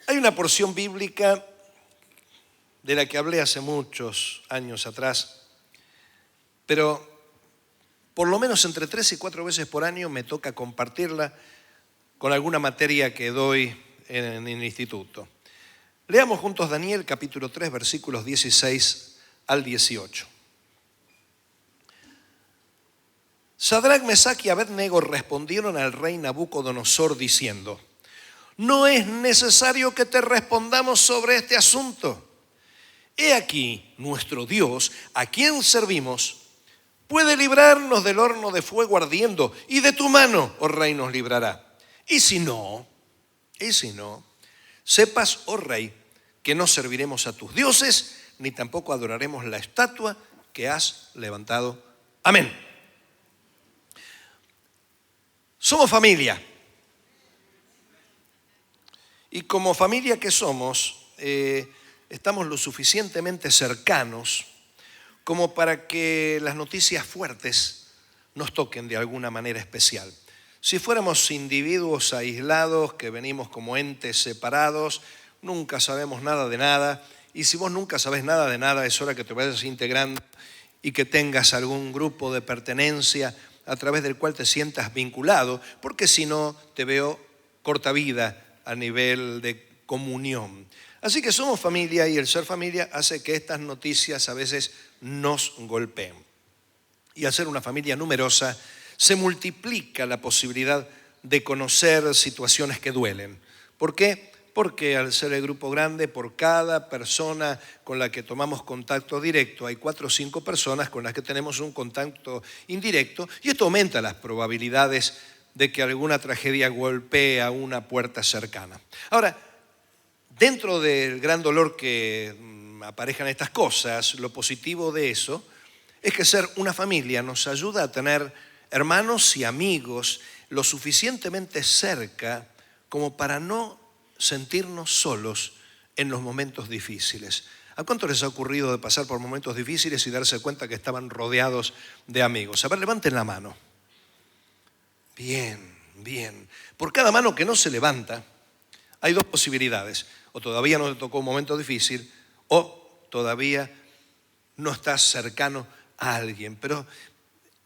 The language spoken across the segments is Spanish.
Hay una porción bíblica de la que hablé hace muchos años atrás, pero por lo menos entre 3 y 4 veces por año me toca compartirla con alguna materia que doy en el instituto. Leamos juntos Daniel capítulo 3, versículos 16 al 18. Sadrac, Mesac y Abed-Nego respondieron al rey Nabucodonosor diciendo: no es necesario que te respondamos sobre este asunto. He aquí, nuestro Dios, a quien servimos, puede librarnos del horno de fuego ardiendo, y de tu mano, oh rey, nos librará. Y si no, sepas, oh rey, que no serviremos a tus dioses, ni tampoco adoraremos la estatua que has levantado. Amén. Somos familia. Y como familia que somos, estamos lo suficientemente cercanos como para que las noticias fuertes nos toquen de alguna manera especial. Si fuéramos individuos aislados, que venimos como entes separados, nunca sabemos nada de nada. Y si vos nunca sabés nada de nada, es hora que te vayas integrando y que tengas algún grupo de pertenencia a través del cual te sientas vinculado, porque si no, te veo corta vida a nivel de comunión. Así que somos familia y el ser familia hace que estas noticias a veces nos golpeen. Y al ser una familia numerosa, se multiplica la posibilidad de conocer situaciones que duelen. ¿Por qué? Porque al ser el grupo grande, por cada persona con la que tomamos contacto directo, hay 4 o 5 personas con las que tenemos un contacto indirecto, y esto aumenta las probabilidades de que alguna tragedia golpee a una puerta cercana. Ahora, dentro del gran dolor que aparejan estas cosas, lo positivo de eso es que ser una familia nos ayuda a tener hermanos y amigos lo suficientemente cerca como para no sentirnos solos en los momentos difíciles. ¿A cuánto les ha ocurrido de pasar por momentos difíciles y darse cuenta que estaban rodeados de amigos? A ver, levanten la mano. Bien, bien. Por cada mano que no se levanta, hay 2 posibilidades. O todavía no te tocó un momento difícil, o todavía no estás cercano a alguien. Pero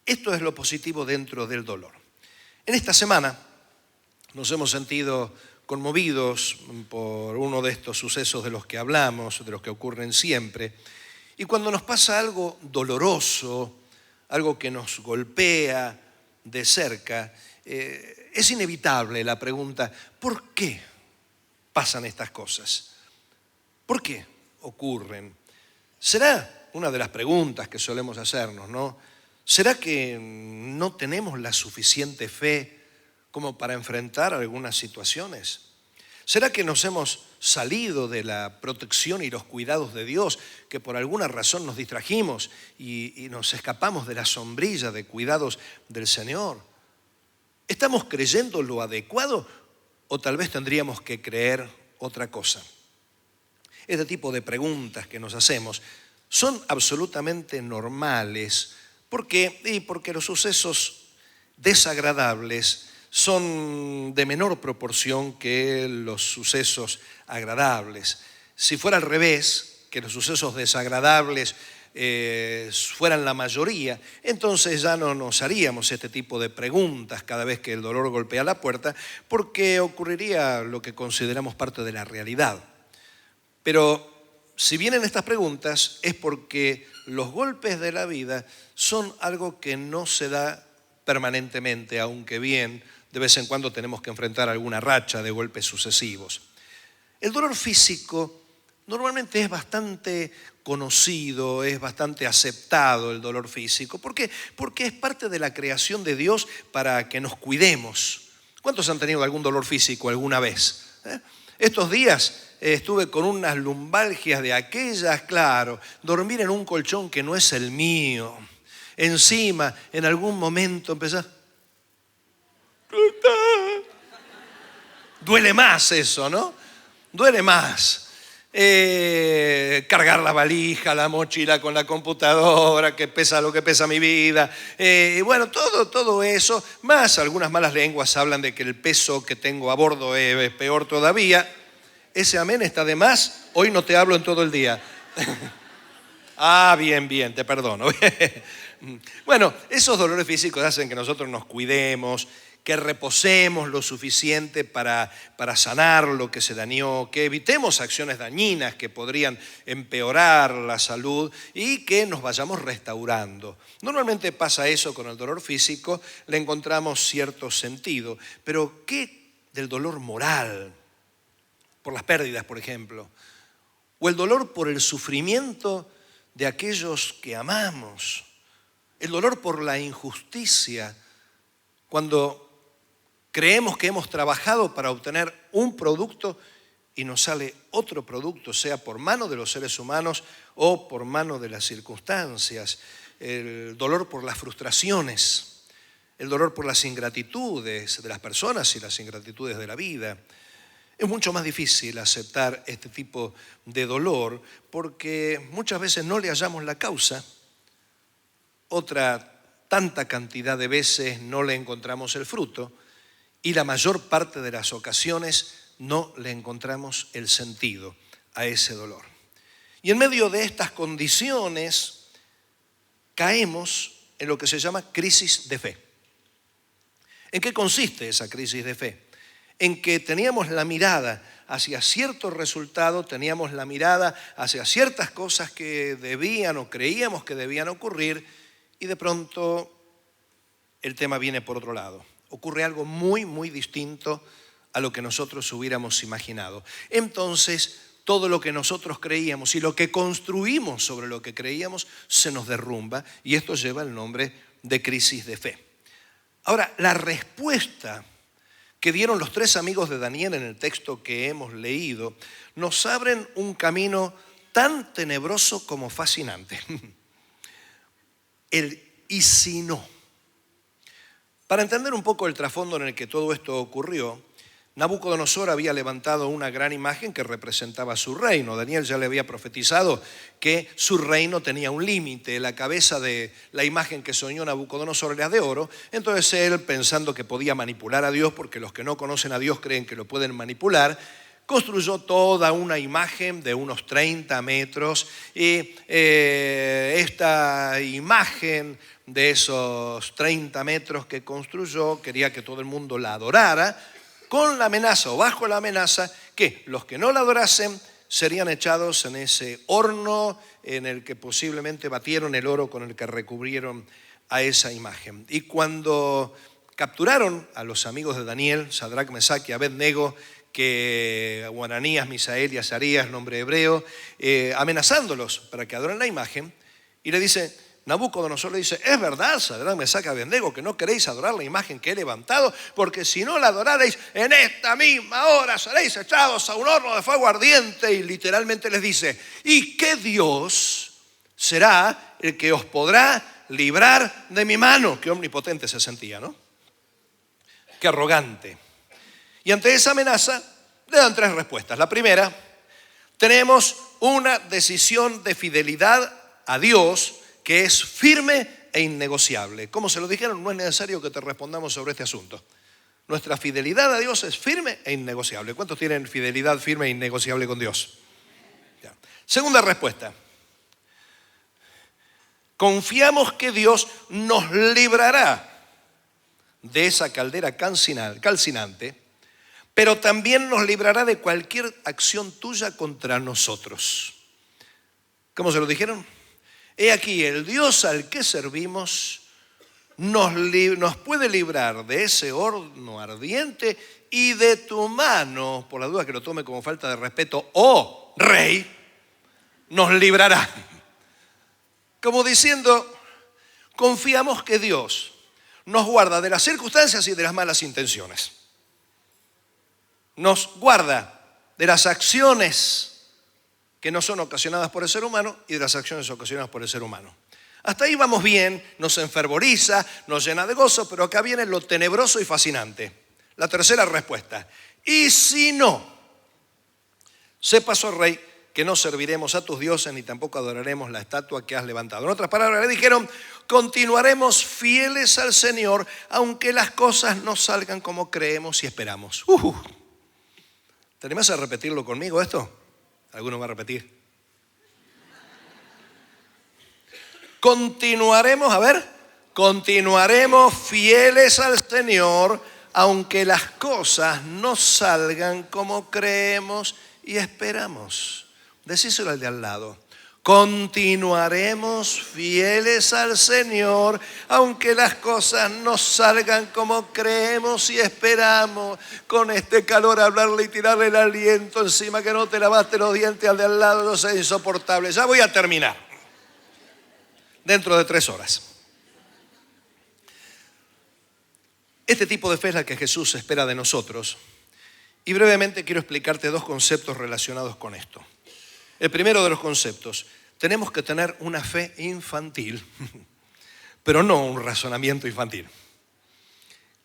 esto es lo positivo dentro del dolor. En esta semana nos hemos sentido conmovidos por uno de estos sucesos de los que hablamos, de los que ocurren siempre. Y cuando nos pasa algo doloroso, algo que nos golpea de cerca, es inevitable la pregunta: ¿por qué pasan estas cosas? ¿Por qué ocurren? ¿Será una de las preguntas que solemos hacernos, no? ¿Será que no tenemos la suficiente fe como para enfrentar algunas situaciones? ¿Será que nos hemos salido de la protección y los cuidados de Dios, que por alguna razón nos distrajimos y nos escapamos de la sombrilla de cuidados del Señor? ¿Estamos creyendo lo adecuado o tal vez tendríamos que creer otra cosa? Este tipo de preguntas que nos hacemos son absolutamente normales. ¿Por qué? Y porque los sucesos desagradables son de menor proporción que los sucesos agradables. Si fuera al revés, que los sucesos desagradables fueran la mayoría, entonces ya no nos haríamos este tipo de preguntas cada vez que el dolor golpea la puerta, porque ocurriría lo que consideramos parte de la realidad. Pero si vienen estas preguntas es porque los golpes de la vida son algo que no se da permanentemente, aunque bien de vez en cuando tenemos que enfrentar alguna racha de golpes sucesivos. El dolor físico normalmente es bastante conocido, es bastante aceptado el dolor físico. ¿Por qué? Porque es parte de la creación de Dios para que nos cuidemos. ¿Cuántos han tenido algún dolor físico alguna vez? Estos días estuve con unas lumbalgias de aquellas, claro, dormir en un colchón que no es el mío. Encima, en algún momento empezás. Duele más eso, ¿no? Duele más. Cargar la valija, la mochila con la computadora, que pesa lo que pesa mi vida. Y bueno, todo eso, más algunas malas lenguas hablan de que el peso que tengo a bordo es peor todavía. Ese amén está de más. Hoy no te hablo en todo el día. Ah, bien, te perdono. Bueno, esos dolores físicos hacen que nosotros nos cuidemos, que reposemos lo suficiente para sanar lo que se dañó, que evitemos acciones dañinas que podrían empeorar la salud y que nos vayamos restaurando. Normalmente pasa eso con el dolor físico, le encontramos cierto sentido, pero ¿qué del dolor moral? Por las pérdidas, por ejemplo, o el dolor por el sufrimiento de aquellos que amamos, el dolor por la injusticia, cuando creemos que hemos trabajado para obtener un producto y nos sale otro producto, sea por mano de los seres humanos o por mano de las circunstancias, el dolor por las frustraciones, el dolor por las ingratitudes de las personas y las ingratitudes de la vida. Es mucho más difícil aceptar este tipo de dolor porque muchas veces no le hallamos la causa. Otra tanta cantidad de veces no le encontramos el fruto y la mayor parte de las ocasiones no le encontramos el sentido a ese dolor. Y en medio de estas condiciones caemos en lo que se llama crisis de fe. ¿En qué consiste esa crisis de fe? En que teníamos la mirada hacia cierto resultado, teníamos la mirada hacia ciertas cosas que debían o creíamos que debían ocurrir y de pronto el tema viene por otro lado. Ocurre algo muy, muy distinto a lo que nosotros hubiéramos imaginado. Entonces, todo lo que nosotros creíamos y lo que construimos sobre lo que creíamos se nos derrumba y esto lleva el nombre de crisis de fe. Ahora, la respuesta que dieron los 3 amigos de Daniel en el texto que hemos leído, nos abren un camino tan tenebroso como fascinante. El ¿y si no? Para entender un poco el trasfondo en el que todo esto ocurrió, Nabucodonosor había levantado una gran imagen que representaba su reino. Daniel ya le había profetizado que su reino tenía un límite. La cabeza de la imagen que soñó Nabucodonosor era de oro. Entonces él, pensando que podía manipular a Dios, porque los que no conocen a Dios creen que lo pueden manipular, construyó toda una imagen de unos 30 metros y esta imagen de esos 30 metros que construyó quería que todo el mundo la adorara, con la amenaza o bajo la amenaza que los que no la adorasen serían echados en ese horno en el que posiblemente batieron el oro con el que recubrieron a esa imagen. Y cuando capturaron a los amigos de Daniel, Sadrac, Mesac y Abed-nego, que Ananías, Misael y Azarías, nombre hebreo, amenazándolos para que adoren la imagen, y le dice, Nabucodonosor le dice, es verdad, Sadrac, Mesac y Abed-nego, que no queréis adorar la imagen que he levantado, porque si no la adorareis, en esta misma hora seréis echados a un horno de fuego ardiente. Y literalmente les dice, ¿y qué Dios será el que os podrá librar de mi mano? Qué omnipotente se sentía, ¿no? Qué arrogante. Y ante esa amenaza le dan 3 respuestas. La primera, tenemos una decisión de fidelidad a Dios que es firme e innegociable. Como se lo dijeron, no es necesario que te respondamos sobre este asunto. Nuestra fidelidad a Dios es firme e innegociable. ¿Cuántos tienen fidelidad firme e innegociable con Dios? Ya. Segunda respuesta. Confiamos que Dios nos librará de esa caldera calcinante, pero también nos librará de cualquier acción tuya contra nosotros. ¿Cómo se lo dijeron? He aquí, el Dios al que servimos nos puede librar de ese horno ardiente y de tu mano, por la duda que lo tome como falta de respeto, oh rey, nos librará. Como diciendo, confiamos que Dios nos guarda de las circunstancias y de las malas intenciones. Nos guarda de las acciones que no son ocasionadas por el ser humano y de las acciones ocasionadas por el ser humano. Hasta ahí vamos bien, nos enfervoriza, nos llena de gozo, pero acá viene lo tenebroso y fascinante. La tercera respuesta. Y si no, sepas, oh rey, que no serviremos a tus dioses ni tampoco adoraremos la estatua que has levantado. En otras palabras, le dijeron, continuaremos fieles al Señor, aunque las cosas no salgan como creemos y esperamos. ¿Te animás a repetirlo conmigo esto? ¿Alguno va a repetir? Continuaremos, a ver, continuaremos fieles al Señor, aunque las cosas no salgan como creemos y esperamos. Decíselo al de al lado. Continuaremos fieles al Señor, aunque las cosas no salgan como creemos y esperamos. Con este calor hablarle y tirarle el aliento encima, que no te lavaste los dientes al de al lado, no sea insoportable. Ya voy a terminar. Dentro de 3 horas. Este tipo de fe es la que Jesús espera de nosotros. Y brevemente quiero explicarte 2 conceptos relacionados con esto. El primero de los conceptos, tenemos que tener una fe infantil, pero no un razonamiento infantil.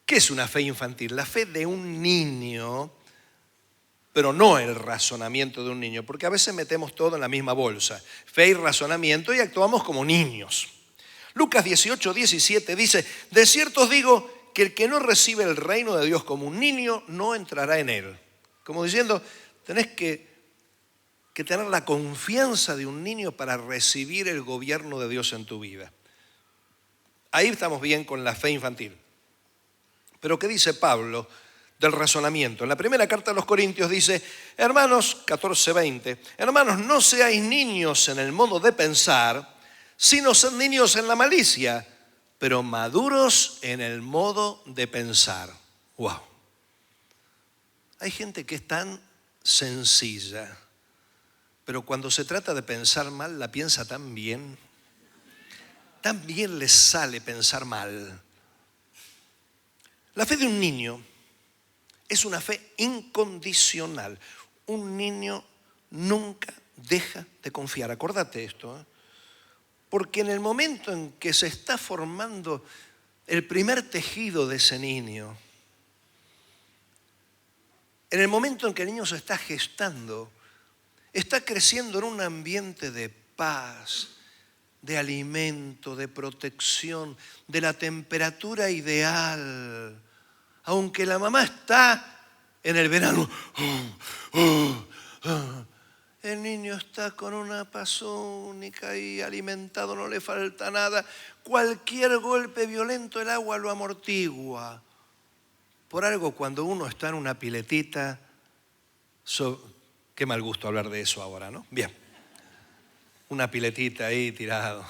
¿Qué es una fe infantil? La fe de un niño, pero no el razonamiento de un niño, porque a veces metemos todo en la misma bolsa, fe y razonamiento, y actuamos como niños. Lucas 18:17 dice, de cierto os digo que el que no recibe el reino de Dios como un niño, no entrará en él. Como diciendo, tenés que tener la confianza de un niño para recibir el gobierno de Dios en tu vida. Ahí estamos bien con la fe infantil. Pero ¿qué dice Pablo del razonamiento? En la primera carta a los Corintios dice, hermanos, 14:20, hermanos, no seáis niños en el modo de pensar, sino sed niños en la malicia, pero maduros en el modo de pensar. ¡Wow! Hay gente que es tan sencilla, pero cuando se trata de pensar mal, la piensa tan bien les sale pensar mal. La fe de un niño es una fe incondicional. Un niño nunca deja de confiar. Acordate esto, ¿eh? Porque en el momento en que se está formando el primer tejido de ese niño, en el momento en que el niño se está gestando, está creciendo en un ambiente de paz, de alimento, de protección, de la temperatura ideal. Aunque la mamá está en el verano, el niño está con una paz única y alimentado, no le falta nada. Cualquier golpe violento el agua lo amortigua. Por algo, cuando uno está en una piletita, qué mal gusto hablar de eso ahora, ¿no? Bien, una piletita ahí tirado.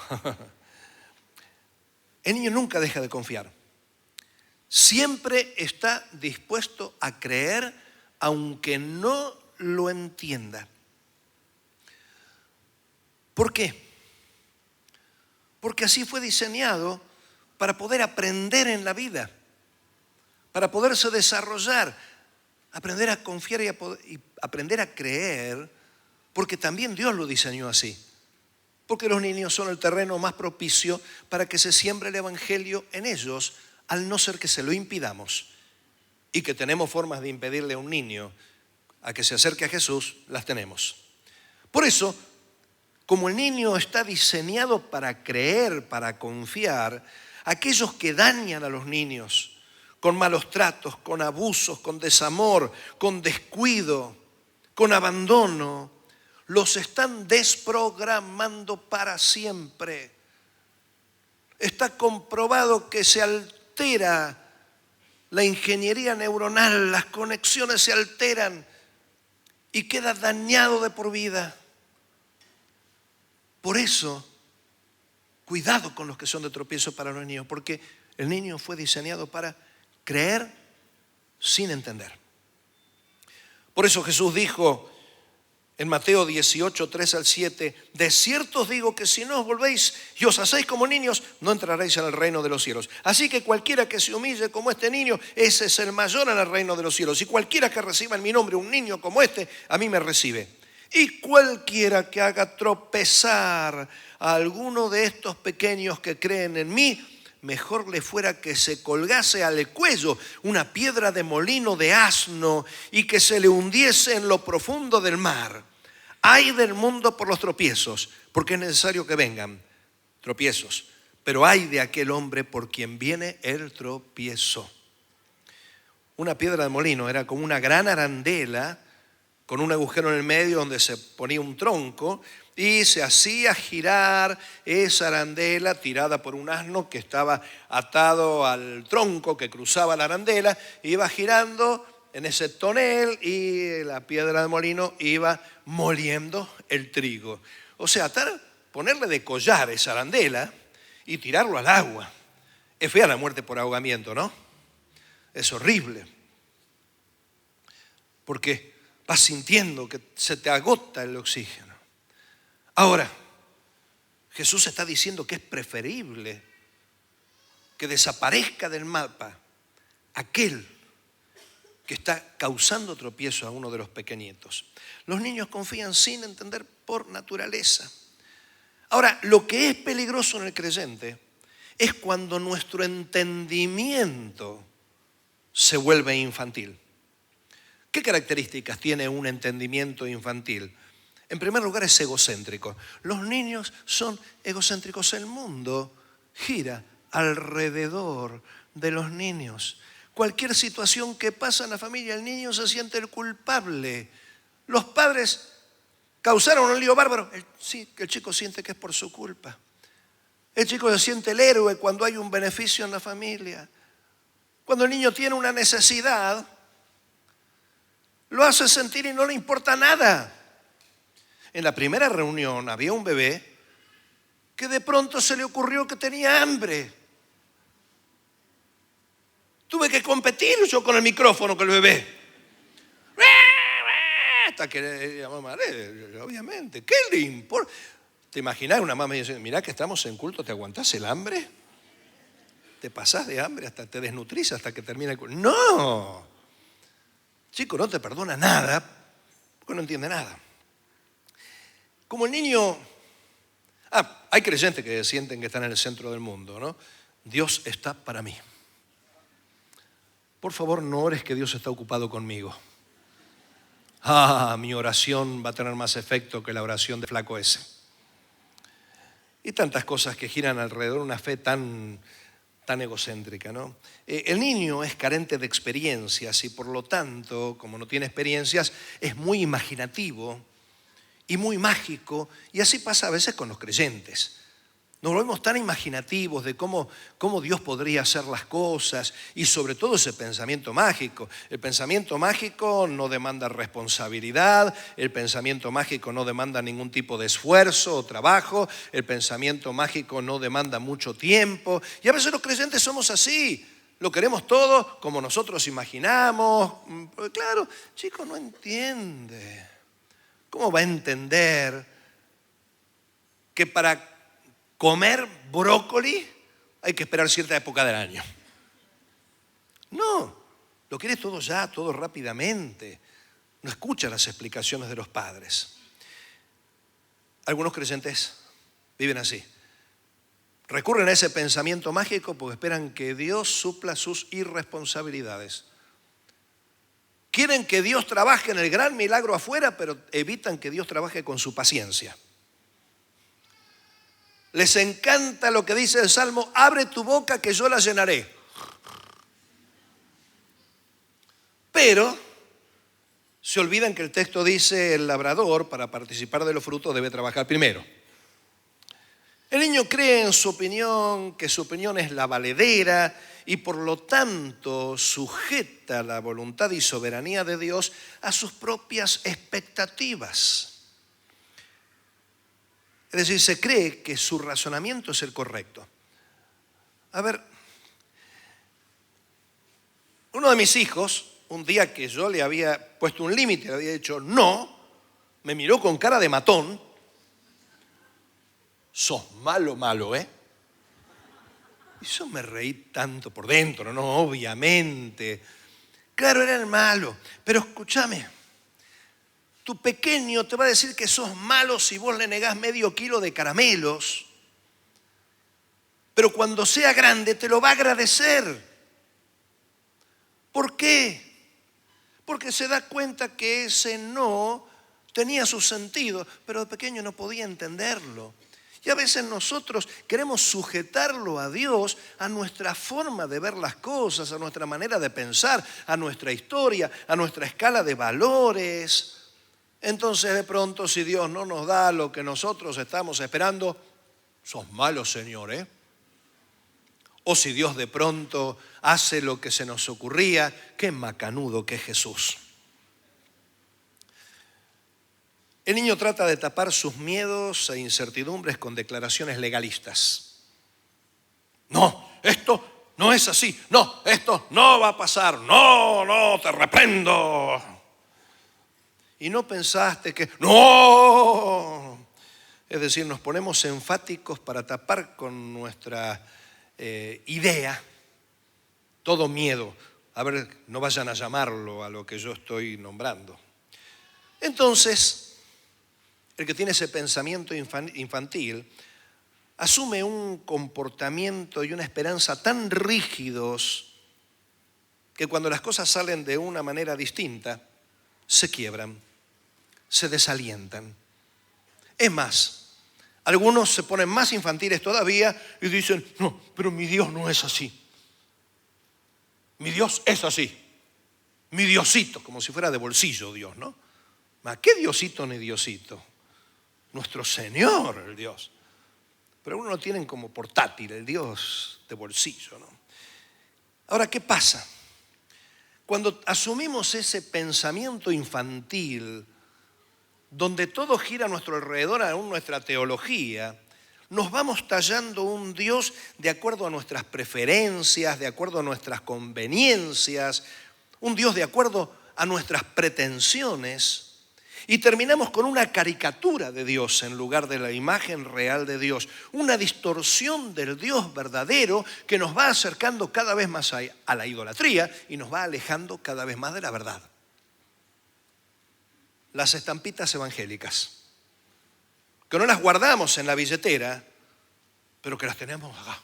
El niño nunca deja de confiar. Siempre está dispuesto a creer, aunque no lo entienda. ¿Por qué? Porque así fue diseñado para poder aprender en la vida, para poderse desarrollar, aprender a confiar y aprender a creer, porque también Dios lo diseñó así. Porque los niños son el terreno más propicio para que se siembre el evangelio en ellos, al no ser que se lo impidamos. Y que tenemos formas de impedirle a un niño a que se acerque a Jesús, las tenemos. Por eso, como el niño está diseñado para creer, para confiar, aquellos que dañan a los niños con malos tratos, con abusos, con desamor, con descuido, con abandono, los están desprogramando para siempre. Está comprobado que se altera la ingeniería neuronal, las conexiones se alteran y queda dañado de por vida. Por eso, cuidado con los que son de tropiezo para los niños, porque el niño fue diseñado para creer sin entender. Por eso Jesús dijo en Mateo 18, 3 al 7, de cierto os digo que si no os volvéis y os hacéis como niños, no entraréis en el reino de los cielos. Así que cualquiera que se humille como este niño, ese es el mayor en el reino de los cielos. Y cualquiera que reciba en mi nombre un niño como este, a mí me recibe. Y cualquiera que haga tropezar a alguno de estos pequeños que creen en mí, mejor le fuera que se colgase al cuello una piedra de molino de asno y que se le hundiese en lo profundo del mar. Ay del mundo por los tropiezos, porque es necesario que vengan tropiezos. Pero ay de aquel hombre por quien viene el tropiezo. Una piedra de molino era como una gran arandela con un agujero en el medio donde se ponía un tronco y se hacía girar esa arandela tirada por un asno que estaba atado al tronco que cruzaba la arandela, iba girando en ese tonel y la piedra de molino iba moliendo el trigo. O sea, ponerle de collar esa arandela y tirarlo al agua. Es fea la muerte por ahogamiento, ¿no? Es horrible. Porque vas sintiendo que se te agota el oxígeno. Ahora, Jesús está diciendo que es preferible que desaparezca del mapa aquel que está causando tropiezo a uno de los pequeñitos. Los niños confían sin entender por naturaleza. Ahora, lo que es peligroso en el creyente es cuando nuestro entendimiento se vuelve infantil. ¿Qué características tiene un entendimiento infantil? En primer lugar, es egocéntrico. Los niños son egocéntricos. El mundo gira alrededor de los niños. Cualquier situación que pasa en la familia, el niño se siente el culpable. Los padres causaron un lío bárbaro. Sí, el chico siente que es por su culpa. El chico se siente el héroe cuando hay un beneficio en la familia. Cuando el niño tiene una necesidad, lo hace sentir y no le importa nada. En la primera reunión había un bebé que de pronto se le ocurrió que tenía hambre. Tuve que competir yo con el micrófono con el bebé. Hasta que la mamá, obviamente, ¿qué le importa? ¿Te imaginas una mamá diciendo, mirá que estamos en culto, ¿te aguantás el hambre? ¿Te pasás de hambre hasta te desnutrís hasta que termina el culto? ¡No! Chico, no te perdona nada porque no entiende nada. Como el niño... hay creyentes que sienten que están en el centro del mundo, ¿no? Dios está para mí. Por favor, no ores que Dios está ocupado conmigo. Mi oración va a tener más efecto que la oración de flaco ese. Y tantas cosas que giran alrededor de una fe tan egocéntrica, ¿no? El niño es carente de experiencias y por lo tanto, como no tiene experiencias, es muy imaginativo y muy mágico, y así pasa a veces con los creyentes. Nos volvemos tan imaginativos de cómo Dios podría hacer las cosas y sobre todo ese pensamiento mágico. El pensamiento mágico no demanda responsabilidad, el pensamiento mágico no demanda ningún tipo de esfuerzo o trabajo, el pensamiento mágico no demanda mucho tiempo. Y a veces los creyentes somos así, lo queremos todo como nosotros imaginamos. Porque claro, chico, no entiende. ¿Cómo va a entender que para comer brócoli hay que esperar cierta época del año? No, lo quiere todo ya, todo rápidamente. No escucha las explicaciones de los padres. Algunos creyentes viven así. Recurren a ese pensamiento mágico porque esperan que Dios supla sus irresponsabilidades. Quieren que Dios trabaje en el gran milagro afuera, pero evitan que Dios trabaje con su paciencia. Les encanta lo que dice el Salmo, abre tu boca que yo la llenaré. Pero se olvidan que el texto dice el labrador para participar de los frutos debe trabajar primero. El niño cree en su opinión, que su opinión es la valedera y por lo tanto sujeta la voluntad y soberanía de Dios a sus propias expectativas. Es decir, se cree que su razonamiento es el correcto. A ver, uno de mis hijos, un día que yo le había puesto un límite, le había dicho no, me miró con cara de matón. Sos malo, malo, ¿eh? Y yo me reí tanto por dentro, ¿no? Obviamente. Claro, era el malo. Pero escúchame, tu pequeño te va a decir que sos malo si vos le negás medio kilo de caramelos. Pero cuando sea grande te lo va a agradecer. ¿Por qué? Porque se da cuenta que ese no tenía su sentido, pero de pequeño no podía entenderlo. Y a veces nosotros queremos sujetarlo a Dios, a nuestra forma de ver las cosas, a nuestra manera de pensar, a nuestra historia, a nuestra escala de valores. Entonces de pronto, si Dios no nos da lo que nosotros estamos esperando, sos malo, Señor, ¿eh? O si Dios de pronto hace lo que se nos ocurría, qué macanudo que es Jesús. El niño trata de tapar sus miedos e incertidumbres con declaraciones legalistas. No, esto no es así. No, esto no va a pasar. No, no, te reprendo. Y no pensaste que no. Es decir, nos ponemos enfáticos para tapar con nuestra idea todo miedo. A ver, no vayan a llamarlo a lo que yo estoy nombrando. Entonces, el que tiene ese pensamiento infantil asume un comportamiento y una esperanza tan rígidos que cuando las cosas salen de una manera distinta, se quiebran, se desalientan. Es más, algunos se ponen más infantiles todavía y dicen, no, pero mi Dios no es así. Mi Dios es así. Mi Diosito, como si fuera de bolsillo Dios, ¿no? ¿Qué Diosito ni Diosito? Nuestro Señor, el Dios. Pero algunos lo tienen como portátil, el Dios de bolsillo, ¿no? Ahora, ¿qué pasa? Cuando asumimos ese pensamiento infantil, donde todo gira a nuestro alrededor, aún nuestra teología, nos vamos tallando un Dios de acuerdo a nuestras preferencias, de acuerdo a nuestras conveniencias, un Dios de acuerdo a nuestras pretensiones, y terminamos con una caricatura de Dios en lugar de la imagen real de Dios, una distorsión del Dios verdadero que nos va acercando cada vez más a la idolatría y nos va alejando cada vez más de la verdad. Las estampitas evangélicas, que no las guardamos en la billetera, pero que las tenemos acá.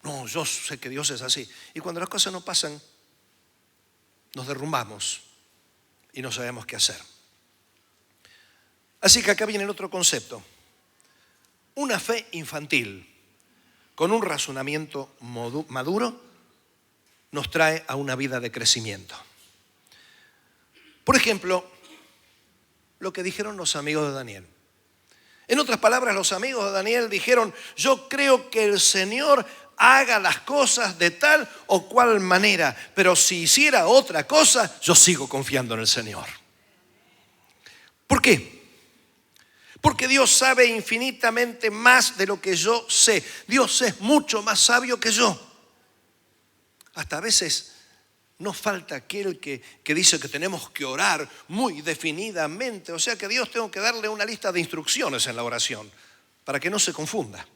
No, yo sé que Dios es así. Y cuando las cosas no pasan, nos derrumbamos y no sabemos qué hacer. Así que acá viene el otro concepto. Una fe infantil con un razonamiento maduro nos trae a una vida de crecimiento. Por ejemplo, lo que dijeron los amigos de Daniel. En otras palabras, los amigos de Daniel dijeron, yo creo que el Señor haga las cosas de tal o cual manera, pero si hiciera otra cosa, yo sigo confiando en el Señor. ¿Por qué? Porque Dios sabe infinitamente más de lo que yo sé. Dios es mucho más sabio que yo. Hasta a veces nos falta aquel que dice que tenemos que orar muy definidamente. O sea que a Dios tengo que darle una lista de instrucciones en la oración para que no se confunda,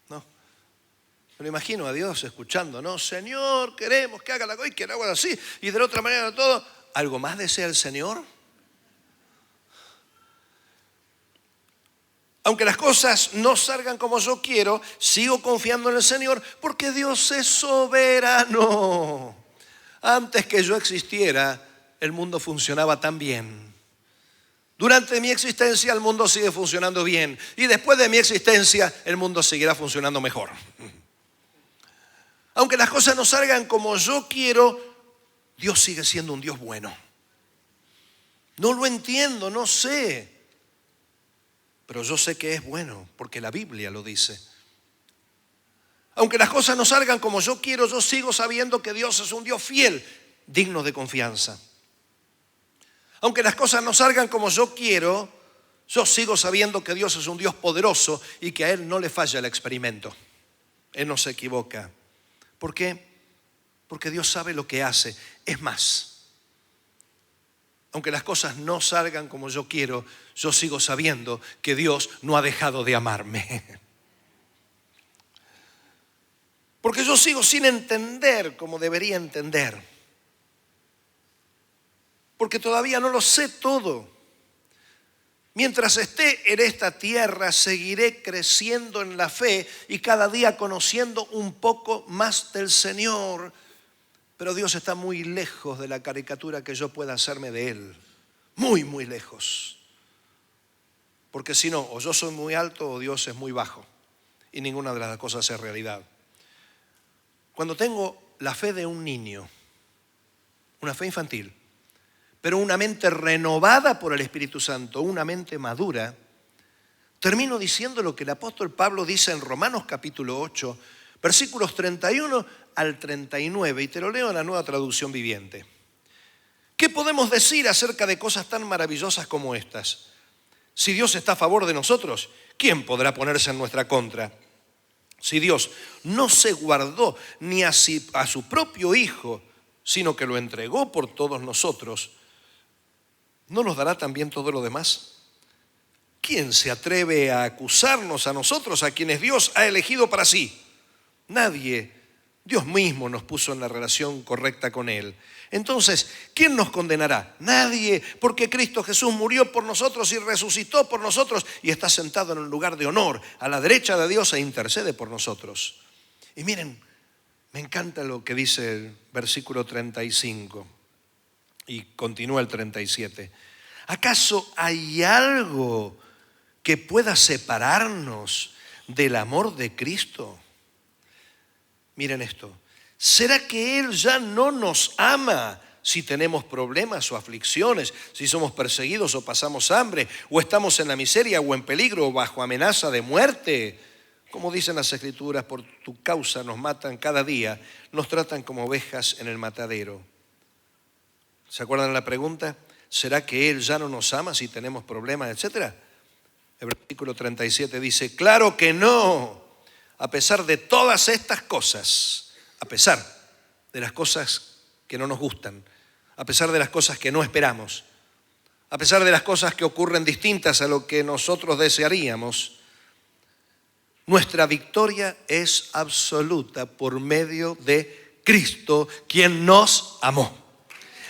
¿no? Me lo imagino a Dios escuchando, ¿no? Señor, queremos que haga la cosa y que lo haga así. Y de la otra manera todo. ¿Algo más desea el Señor? Aunque las cosas no salgan como yo quiero, sigo confiando en el Señor porque Dios es soberano. Antes que yo existiera, el mundo funcionaba tan bien. Durante mi existencia, el mundo sigue funcionando bien. Y después de mi existencia, el mundo seguirá funcionando mejor. Aunque las cosas no salgan como yo quiero, Dios sigue siendo un Dios bueno. No lo entiendo, no sé. Pero yo sé que es bueno, porque la Biblia lo dice. Aunque las cosas no salgan como yo quiero, yo sigo sabiendo que Dios es un Dios fiel, digno de confianza. Aunque las cosas no salgan como yo quiero, yo sigo sabiendo que Dios es un Dios poderoso y que a Él no le falla el experimento. Él no se equivoca. ¿Por qué? Porque Dios sabe lo que hace. Es más, aunque las cosas no salgan como yo quiero, yo sigo sabiendo que Dios no ha dejado de amarme. Porque yo sigo sin entender como debería entender. Porque todavía no lo sé todo. Mientras esté en esta tierra, seguiré creciendo en la fe y cada día conociendo un poco más del Señor. Pero Dios está muy lejos de la caricatura que yo pueda hacerme de Él. Muy, muy lejos. Porque si no, o yo soy muy alto o Dios es muy bajo. Y ninguna de las cosas es realidad. Cuando tengo la fe de un niño, una fe infantil, pero una mente renovada por el Espíritu Santo, una mente madura, termino diciendo lo que el apóstol Pablo dice en Romanos capítulo 8, versículos 31 al 39, y te lo leo en la Nueva Traducción Viviente. ¿Qué podemos decir acerca de cosas tan maravillosas como estas? Si Dios está a favor de nosotros, ¿quién podrá ponerse en nuestra contra? Si Dios no se guardó ni a su propio Hijo, sino que lo entregó por todos nosotros, ¿no nos dará también todo lo demás? ¿Quién se atreve a acusarnos a nosotros, a quienes Dios ha elegido para sí? Nadie. Dios mismo nos puso en la relación correcta con Él. Entonces, ¿quién nos condenará? Nadie, porque Cristo Jesús murió por nosotros y resucitó por nosotros y está sentado en un lugar de honor a la derecha de Dios e intercede por nosotros. Y miren, me encanta lo que dice el versículo 35 y continúa el 37. ¿Acaso hay algo que pueda separarnos del amor de Cristo? Miren esto. ¿Será que Él ya no nos ama si tenemos problemas o aflicciones, si somos perseguidos o pasamos hambre, o estamos en la miseria o en peligro o bajo amenaza de muerte? Como dicen las Escrituras, por tu causa nos matan cada día, nos tratan como ovejas en el matadero. ¿Se acuerdan la pregunta? ¿Será que Él ya no nos ama si tenemos problemas, etcétera? El versículo 37 dice, claro que no. A pesar de todas estas cosas, a pesar de las cosas que no nos gustan, a pesar de las cosas que no esperamos, a pesar de las cosas que ocurren distintas a lo que nosotros desearíamos, nuestra victoria es absoluta por medio de Cristo, quien nos amó.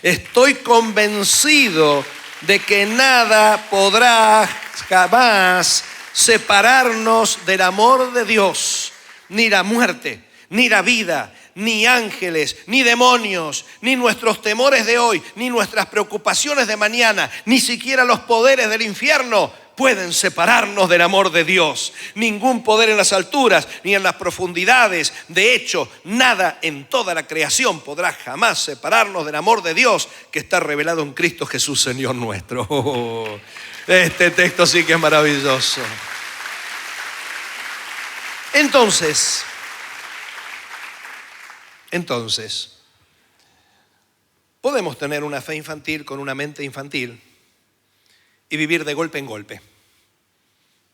Estoy convencido de que nada podrá jamás separarnos del amor de Dios, ni la muerte, ni la vida, ni ángeles, ni demonios, ni nuestros temores de hoy, ni nuestras preocupaciones de mañana, ni siquiera los poderes del infierno pueden separarnos del amor de Dios. Ningún poder en las alturas, ni en las profundidades. De hecho, nada en toda la creación podrá jamás separarnos del amor de Dios que está revelado en Cristo Jesús, Señor nuestro. Este texto sí que es maravilloso. Entonces, podemos tener una fe infantil con una mente infantil y vivir de golpe en golpe,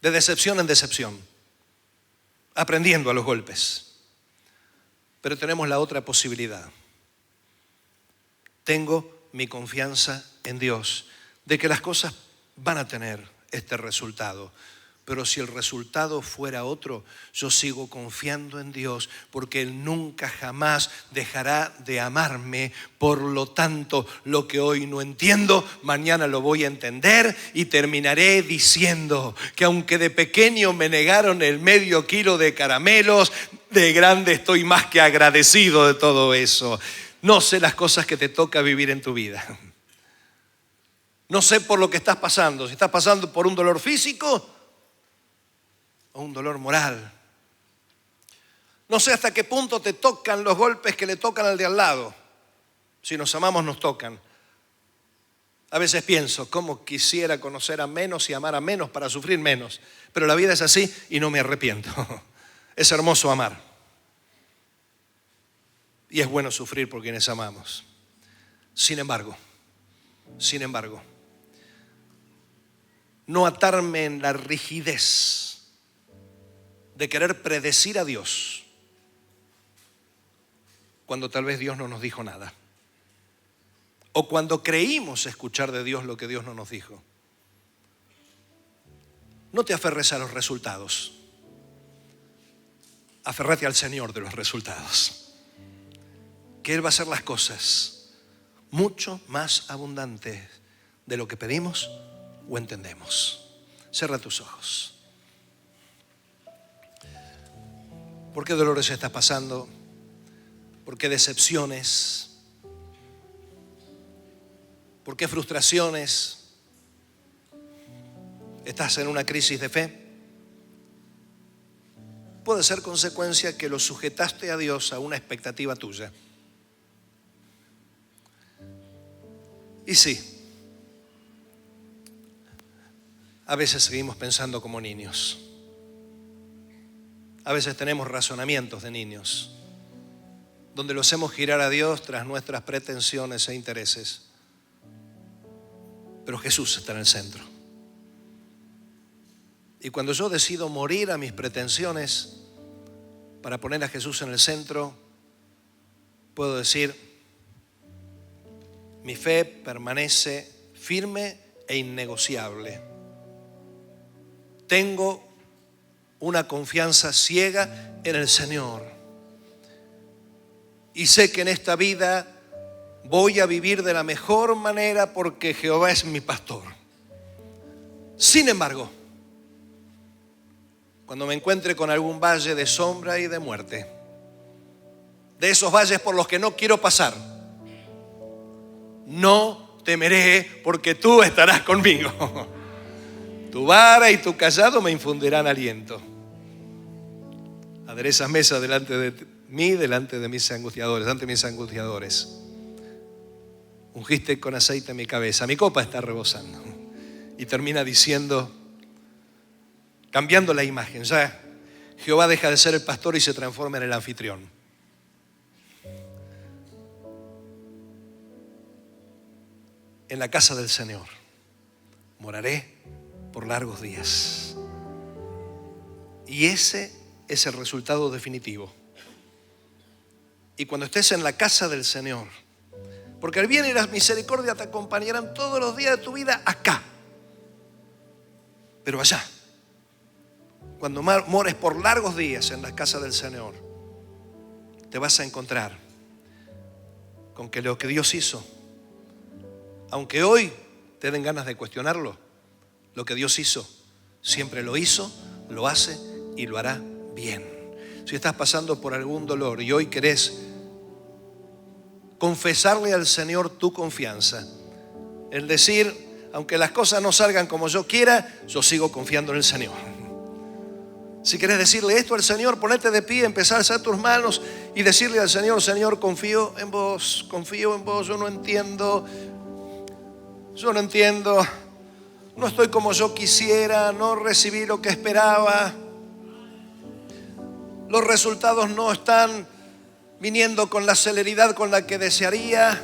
de decepción en decepción, aprendiendo a los golpes. Pero tenemos la otra posibilidad. Tengo mi confianza en Dios, de que las cosas van a tener este resultado. Pero si el resultado fuera otro, yo sigo confiando en Dios, porque Él nunca jamás dejará de amarme. Por lo tanto, lo que hoy no entiendo, mañana lo voy a entender y terminaré diciendo que aunque de pequeño me negaron el medio kilo de caramelos, de grande estoy más que agradecido de todo eso. No sé las cosas que te toca vivir en tu vida. No sé por lo que estás pasando. Si estás pasando por un dolor físico o un dolor moral. No sé hasta qué punto te tocan los golpes que le tocan al de al lado. Si nos amamos, nos tocan. A veces pienso, cómo quisiera conocer a menos y amar a menos para sufrir menos. Pero la vida es así y no me arrepiento. Es hermoso amar. Y es bueno sufrir por quienes amamos. Sin embargo, no atarme en la rigidez de querer predecir a Dios cuando tal vez Dios no nos dijo nada, o cuando creímos escuchar de Dios lo que Dios no nos dijo. No te aferres a los resultados, aférrate al Señor de los resultados, que Él va a hacer las cosas mucho más abundantes de lo que pedimos o entendemos. Cierra tus ojos. ¿Por qué dolores estás pasando? ¿Por qué decepciones? ¿Por qué frustraciones? ¿Estás en una crisis de fe? Puede ser consecuencia que lo sujetaste a Dios a una expectativa tuya. Y sí, a veces seguimos pensando como niños. A veces tenemos razonamientos de niños, donde lo hacemos girar a Dios tras nuestras pretensiones e intereses. Pero Jesús está en el centro. Y cuando yo decido morir a mis pretensiones para poner a Jesús en el centro, puedo decir, mi fe permanece firme e innegociable. Tengo una confianza ciega en el Señor. Y sé que en esta vida voy a vivir de la mejor manera porque Jehová es mi pastor. Sin embargo, cuando me encuentre con algún valle de sombra y de muerte, de esos valles por los que no quiero pasar, no temeré porque tú estarás conmigo. Tu vara y tu cayado me infundirán aliento. Aderezas mesa delante de mí, delante de mis angustiadores, ante mis angustiadores. Ungiste con aceite mi cabeza, mi copa está rebosando. Y termina diciendo, cambiando la imagen, ya Jehová deja de ser el pastor y se transforma en el anfitrión. En la casa del Señor moraré por largos días. Y ese es el resultado definitivo. Y cuando estés en la casa del Señor, porque el bien y la misericordia te acompañarán todos los días de tu vida acá. Pero allá, cuando mores por largos días en la casa del Señor, te vas a encontrar con que lo que Dios hizo, aunque hoy te den ganas de cuestionarlo, lo que Dios hizo, siempre lo hizo, lo hace y lo hará bien. Si estás pasando por algún dolor y hoy querés confesarle al Señor tu confianza, el decir, aunque las cosas no salgan como yo quiera, yo sigo confiando en el Señor. Si querés decirle esto al Señor, ponete de pie, empezar a alzar tus manos y decirle al Señor, Señor, confío en vos, yo no entiendo, no estoy como yo quisiera, no recibí lo que esperaba, los resultados no están viniendo con la celeridad con la que desearía,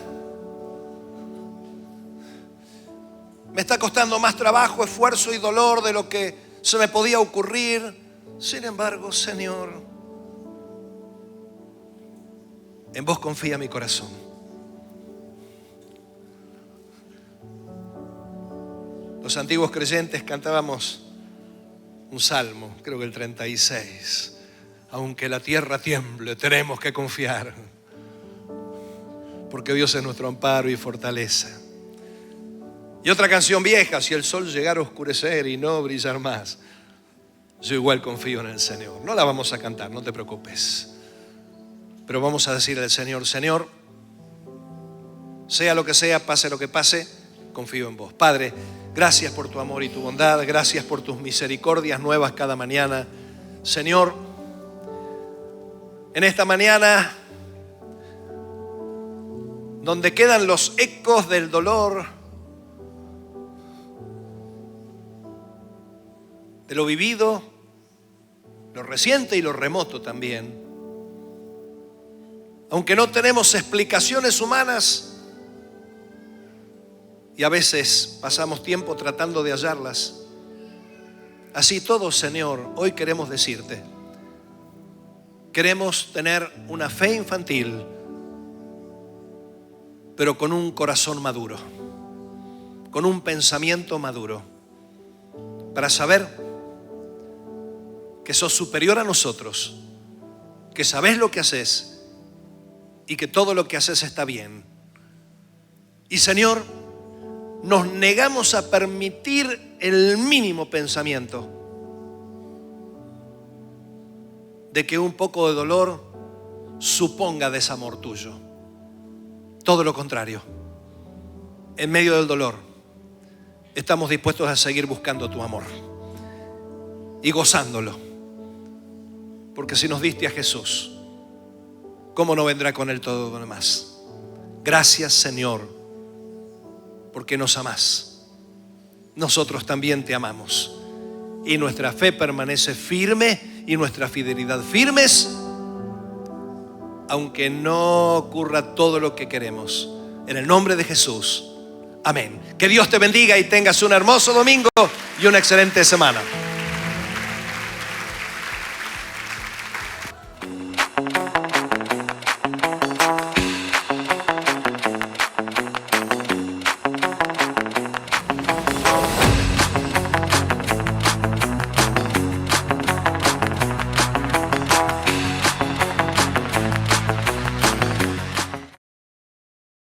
me está costando más trabajo, esfuerzo y dolor de lo que se me podía ocurrir. Sin embargo, Señor, en vos confía mi corazón. Los antiguos creyentes cantábamos un salmo, creo que el 36. Aunque la tierra tiemble, tenemos que confiar, porque Dios es nuestro amparo y fortaleza. Y otra canción vieja, si el sol llegara a oscurecer y no brillar más, yo igual confío en el Señor. No la vamos a cantar, no te preocupes. Pero vamos a decirle al Señor, Señor, sea lo que sea, pase lo que pase, confío en vos. Padre, gracias por tu amor y tu bondad, gracias por tus misericordias nuevas cada mañana. Señor, en esta mañana, donde quedan los ecos del dolor, de lo vivido, lo reciente y lo remoto también. Aunque no tenemos explicaciones humanas y a veces pasamos tiempo tratando de hallarlas, así todo, Señor, hoy queremos decirte, queremos tener una fe infantil, pero con un corazón maduro, con un pensamiento maduro, para saber que sos superior a nosotros, que sabés lo que haces y que todo lo que haces está bien. Y Señor, nos negamos a permitir el mínimo pensamiento de que un poco de dolor suponga desamor tuyo. Todo lo contrario. En medio del dolor estamos dispuestos a seguir buscando tu amor y gozándolo. Porque si nos diste a Jesús, ¿cómo no vendrá con él todo lo demás? Gracias, Señor, porque nos amás. Nosotros también te amamos. Y nuestra fe permanece firme y nuestra fidelidad firmes, aunque no ocurra todo lo que queremos. En el nombre de Jesús. Amén. Que Dios te bendiga y tengas un hermoso domingo y una excelente semana.